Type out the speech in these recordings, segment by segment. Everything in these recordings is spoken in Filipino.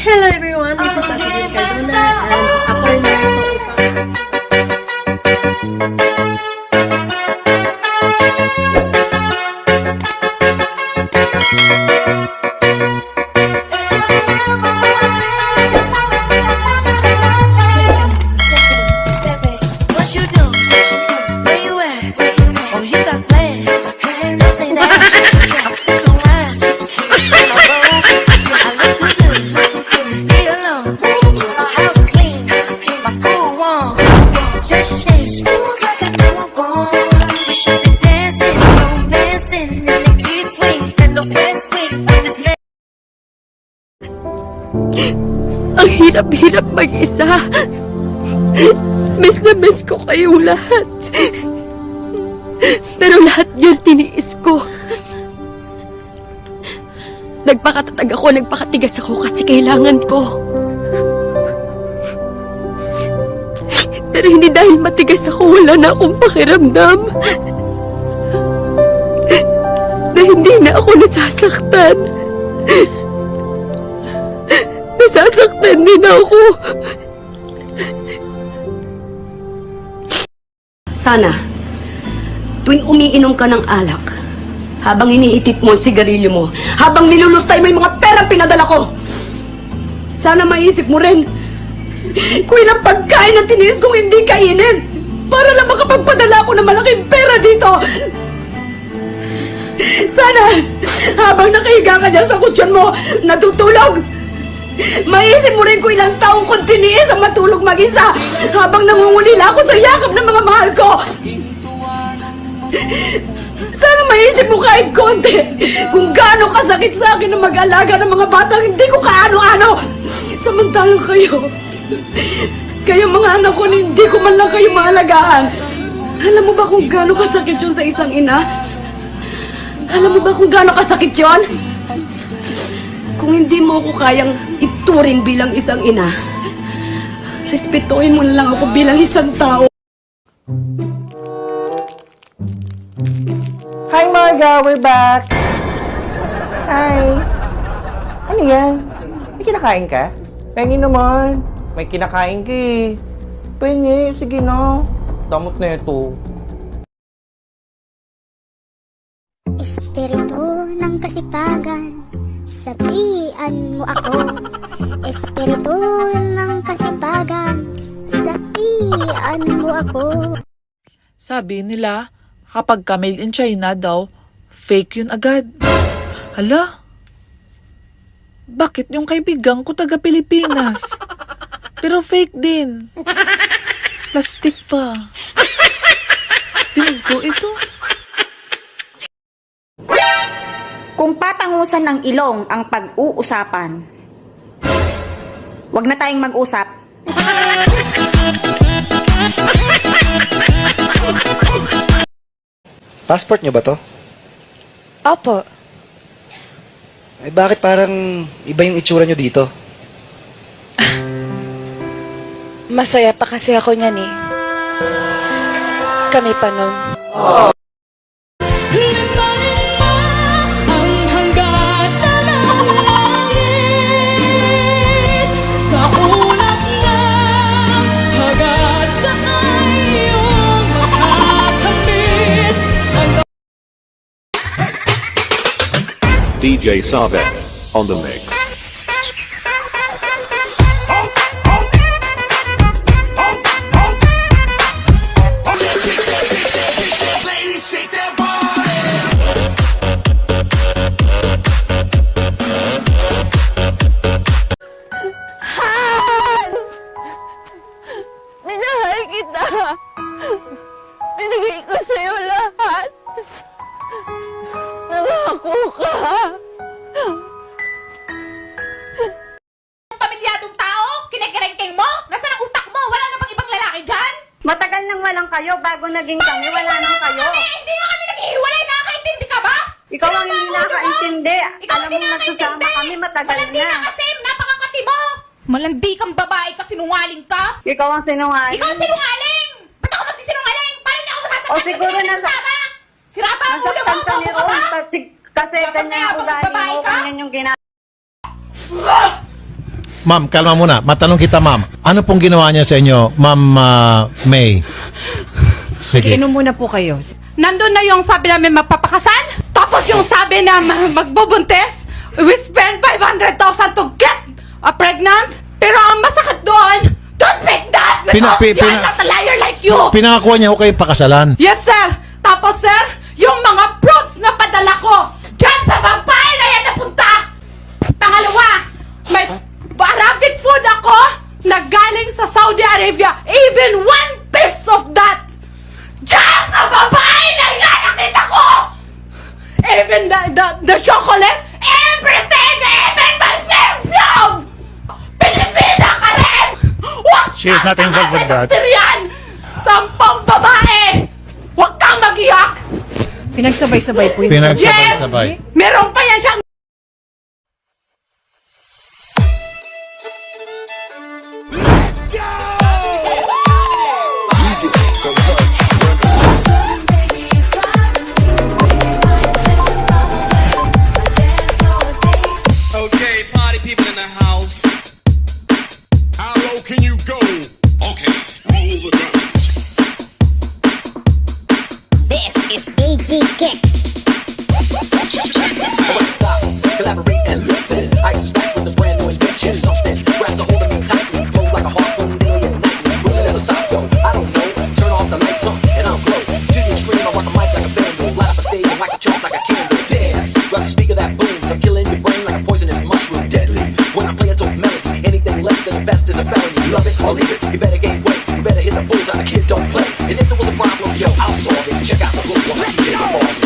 Hello everyone, this is Ate Cardona and ako ay narito What you do? Where you at? Oh, you got plans. Don't say that. I'm sick of wine. I look too good to be alone. My house clean, my pool warm. Just shake smooth like a newborn. We should be dancing, romancing in the G-swing and the West Wing. This man. Ang hirap-hirap mag-isa. Miss na miss ko kayong lahat. Pero lahat yun tiniis ko. Nagpakatatag ako, nagpakatigas ako kasi kailangan ko. Pero hindi dahil matigas ako, wala na akong pakiramdam. Na hindi na ako nasasaktan. Nasasaktan din ako. Sana, tuwing umiinom ka ng alak, habang iniitit mo ang sigarilyo mo, habang nilulustay mo yung mga perang pinadala ko, sana maisip mo rin kung ilang pagkain ang tiniis kong hindi kainin para lang makapagpadala ako ng malaking pera dito. Sana, habang nakahiga ka dyan sa kutsyon mo, natutulog, maisip mo rin kung ilang taong kong tiniis ang matulog mag-isa habang nangungulila ako sa yakap ng mga mahal ko. Sana maisip mo kahit konti kung gaano kasakit sa akin na mag-alaga ng mga batang hindi ko kaano-ano. Samantalang kayo mga anak ko na hindi ko man lang kayo maalagaan. Alam mo ba kung gaano kasakit yun sa isang ina? Alam mo ba kung gaano kasakit yun? Kung hindi mo ako kayang ituring bilang isang ina, respetuhin mo na lang ako bilang isang tao. Hi Marga, we're back! Hi! Ano yan? May kinakain ka? Pengi naman! May kinakain ka eh! Pengi, sige na! Damot na ito. Espiritu ng kasipagan, sabihan mo ako. Espiritu ng kasipagan, sabihan mo ako. Sabi nila, kapag ka made in China daw, fake yun agad. Hala? Bakit yung kaibigan ko taga Pilipinas? Pero fake din. Plastic pa. Tingin ko ito. Kung patangusan ng ilong ang pag-uusapan, wag na tayong mag-usap. Passport niyo ba to? Opo. Ay bakit parang iba yung itsura niyo dito? Masaya pa kasi ako niyan eh. Kami pa nun. DJ Savek on the mix. Ladies, shake that body. Minahal kita. Binigay ko sa'yo lahat. Nangako ka. Pamilyadong tao? Kinikerengkeng mo? Nasaan ang utak mo? Wala na bang ibang lalaki dyan? Matagal nang walang kayo, bago naging kami, wala nang kayo. Hindi nga kami naghihiwalay, nakakaintindi ka ba? Ikaw ang hindi nakakaintindi. Ikaw Alam hindi mo, nagsasama nakakaintindi. kami matagal Malandi na. ka kasi, napakakati mo. Malandi kang babae ka, sinungaling ka. Ikaw ang sinungaling. Ikaw ang sinungaling! Ba't ako magsisinungaling? Paano niya ako masasaktan? O, siguro Hindi nasa- kasama. Sira ba ang ulo mo? Nasaktan ka ni Bobo ka ba? Rose kasi Dapat ganyan na ang habang ugali babae mo, ka? ganyan yung ginagawa. Ma'am, kalma muna. Matanong kita, ma'am. Ano pong ginawa niya sa inyo, ma'am May? Sige. Inom muna po kayo. Nandun na yung sabi namin magpapakasal. Tapos yung sabi na magbubuntis. We spend 500,000 to get pregnant. Pero ang masakit doon, don't make that because you're not a liar like you. Pinakakuha niya ko kayo pakasalan. Yes, sir. Tapos, sir, yung mga fruits na padala ko dyan sa babae na yan napunta. Pangalawa, may Arabic food ako na galing sa Saudi Arabia. Even one piece of that dyan sa babae na yan nakita ko. Even the chocolate, everything, even my perfume. Pilipina ka rin. She is not involved with that. Syrian! Sampang babae! Huwag kang mag-iyak! Pinagsabay-sabay po yung Pinagsabay-sabay. Yes! Meron pa yan siyang Okay, party people in the house. How low can you go? Okay, roll the drums. This is AG Kicks. Collaborate and listen. I suspect with a brand new invention. Something grabs a hold of me tightly. Flow like a harpoon daily and nightly. Will it never stop though? I don't know. Turn off the lights on and I'll glow. To the extreme, I rock a mic like a vandal. Light up a stage and like a chalk like a candle. Dance. Grab the speaker that booms. I'm killing your brain like a poisonous mushroom. Deadly. When I play a dope melody, anything less than the best is a felony. Love it or leave it. You better gain weight. You better hit the bullseye. The kid don't play. And if there was a problem, yo, I'll solve it. Check out the book while I DJ performs.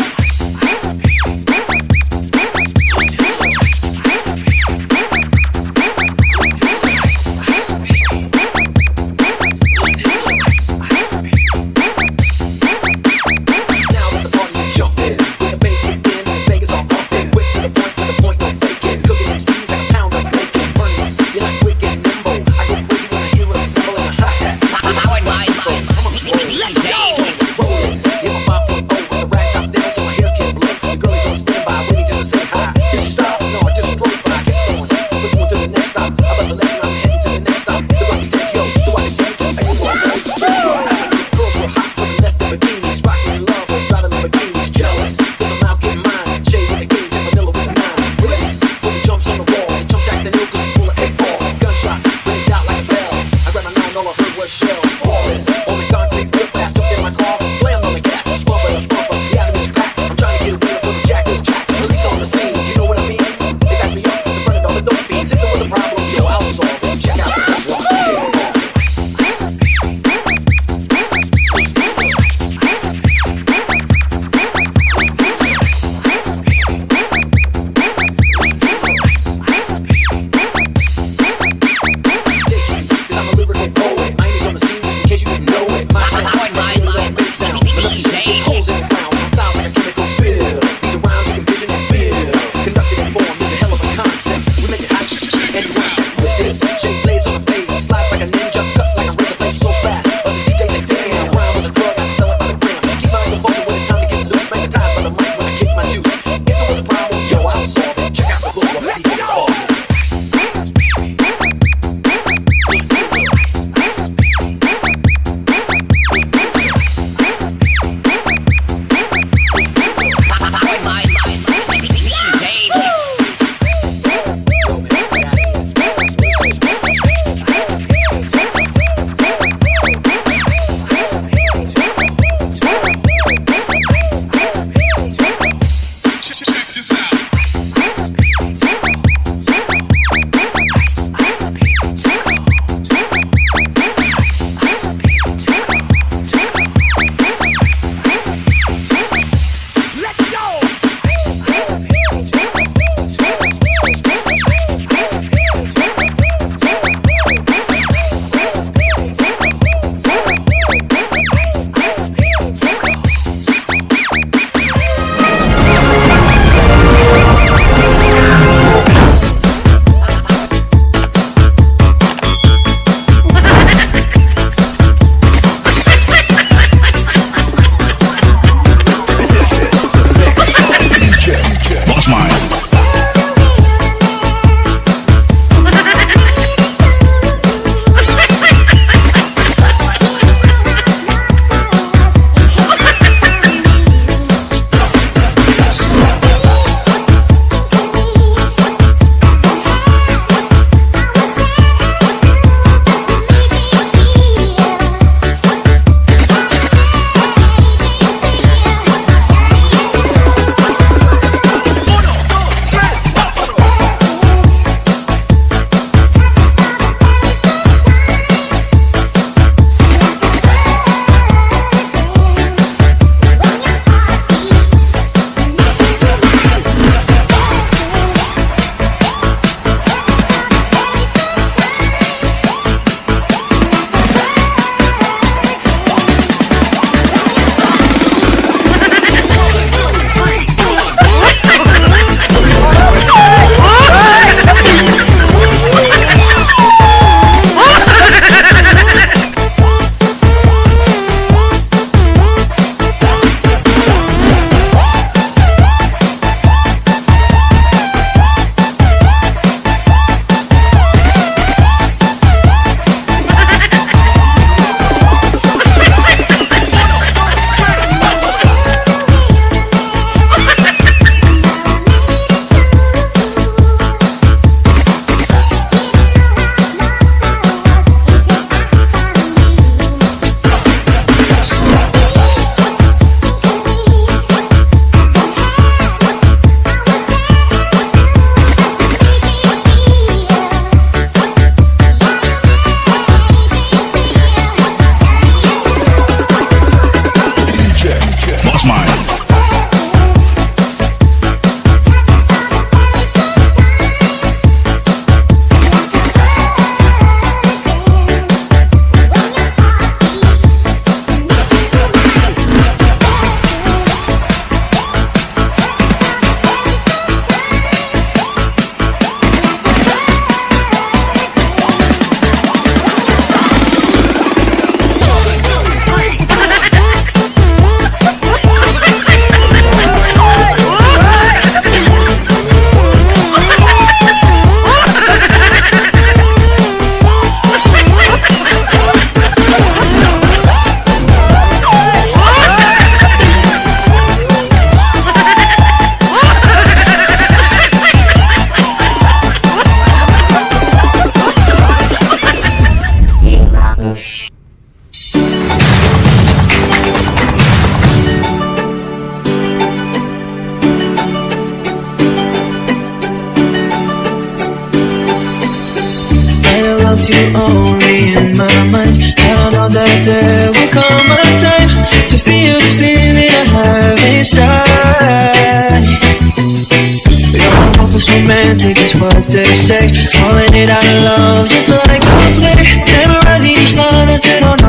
want you only in my mind. I know that there will come a time to feel the feeling I have inside. You're almost romantic, it's what they say. Calling it out of love, just like a play. Memorizing each line as they don't know